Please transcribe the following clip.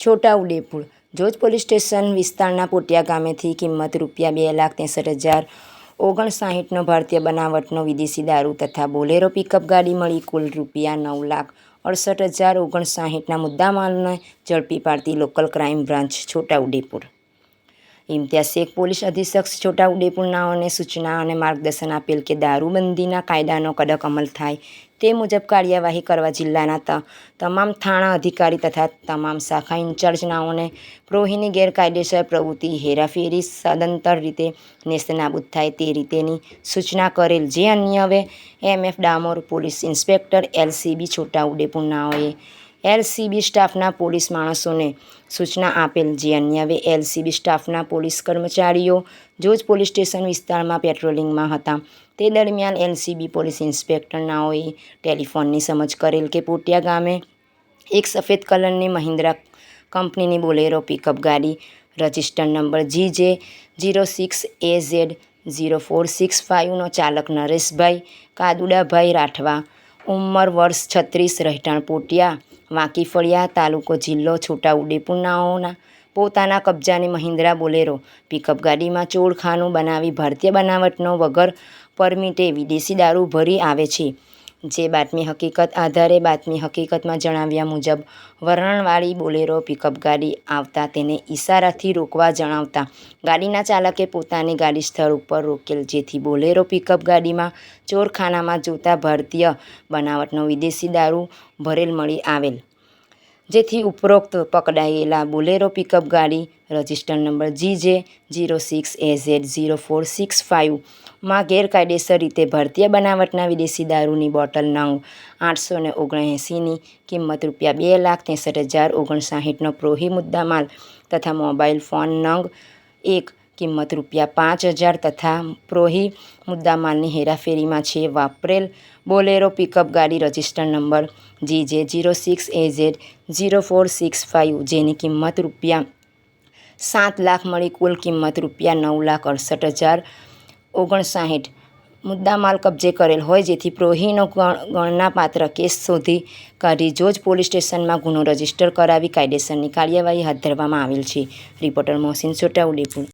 Chhota Udepur જોજ police station વિસ્તારના પોટિયા ગામેથી કિંમત ₹2,63,59નો ભારતીય બનાવટનો વિદેશી દારૂ તથા બોલેરો પિકઅપ ગાડી મળી કુલ ₹9,68,59ના મુદ્દામાલને ઝડપી પાડતી local crime branch Chhotaudepur Imtiyaz Shaikh police અધિક્ષક છોટાઉદેપુર નાઓને સૂચના અને માર્ગદર્શન આપેલ કે દારૂબંધીના કાયદાનો કડક અમલ થાય તે મુજબ કાર્યવાહી કરવા જિલ્લાના તમામ થાણા અધિકારી તથા તમામ શાખા ઇન્ચાર્જ નાઓને પ્રોહીની ગેરકાયદેસર પ્રવૃત્તિ હેરાફેરી સદંતર રીતે નેસ્તનાબૂદ થાય તે રીતેની સૂચના કરેલ જે અન્વયે MF Damor police inspector LCB Chhota Udepur નાઓએ એલસીબી સ્ટાફના પોલીસ માણસોને સૂચના આપેલ જે અન્વયે એલસીબી સ્ટાફના પોલીસ કર્મચારીઓ જોજ પોલીસ સ્ટેશન વિસ્તારમાં પેટ્રોલિંગમાં હતા તે દરમિયાન એલસીબી પોલીસ ઇન્સ્પેક્ટર નાઓએ ટેલિફોનની સમજ કરેલ કે પોટિયા ગામે એક સફેદ કલરની મહિન્દ્રા કંપનીની બોલેરો પિકઅપ ગાડી રજિસ્ટર નંબર GJ06AZ0465નો ચાલક નરેશભાઈ કાદુડાભાઈ રાઠવા ઉંમર વર્ષ 36 રહેઠાણ પોટિયા વાંકી ફળિયા તાલુકો જિલ્લો છોટાઉદેપુર નાઓના પોતાના કબજાની મહિન્દ્રા બોલેરો પિકઅપ ગાડીમાં ચોરખાનું બનાવી ભારતીય બનાવટનો વગર પરમિટે વિદેશી દારૂ ભરી આવે છે જે બાતમી હકીકત આધારે બાતમી હકીકતમાં જણાવ્યા મુજબ વર્ણનવાળી બોલેરો પિકઅપ ગાડી આવતા તેને ઈશારાથી રોકવા જણાવતા ગાડીના ચાલકે પોતાની ગાડી સ્થળ ઉપર રોકેલ જેથી બોલેરો પિકઅપ ગાડીમાં ચોરખાનામાં જોતા ભારતીય બનાવટનો વિદેશી દારૂ ભરેલ મળી આવેલ જેથી ઉપરોક્ત પકડાયેલા બોલેરો પિકઅપ ગાડી રજિસ્ટર નંબર GJ06AZ0465માં ગેરકાયદેસર રીતે ભારતીય બનાવટના વિદેશી દારૂની બોટલ નંગ 879ની કિંમત ₹2,63,59નો પ્રોહી મુદ્દામાલ તથા મોબાઈલ ફોન નંગ 1 કિંમત ₹5,000 તથા પ્રોહી મુદ્દામાલની હેરાફેરીમાં છે વાપરેલ બોલેરો પિકઅપ ગાડી રજિસ્ટર નંબર GJ06AZ0465 જેની કિંમત ₹7 લાખ મળી કુલ કિંમત ₹9,68,059 મુદ્દામાલ કબજે કરેલ હોય જેથી પ્રોહીનો ગણનાપાત્ર કેસ શોધી કાઢી જોજ પોલીસ સ્ટેશનમાં ગુનો રજીસ્ટર કરાવી કાયદેસરની કાર્યવાહી હાથ ધરવામાં આવેલ છે. રિપોર્ટર મોહસિન છોટાઉદેપુર.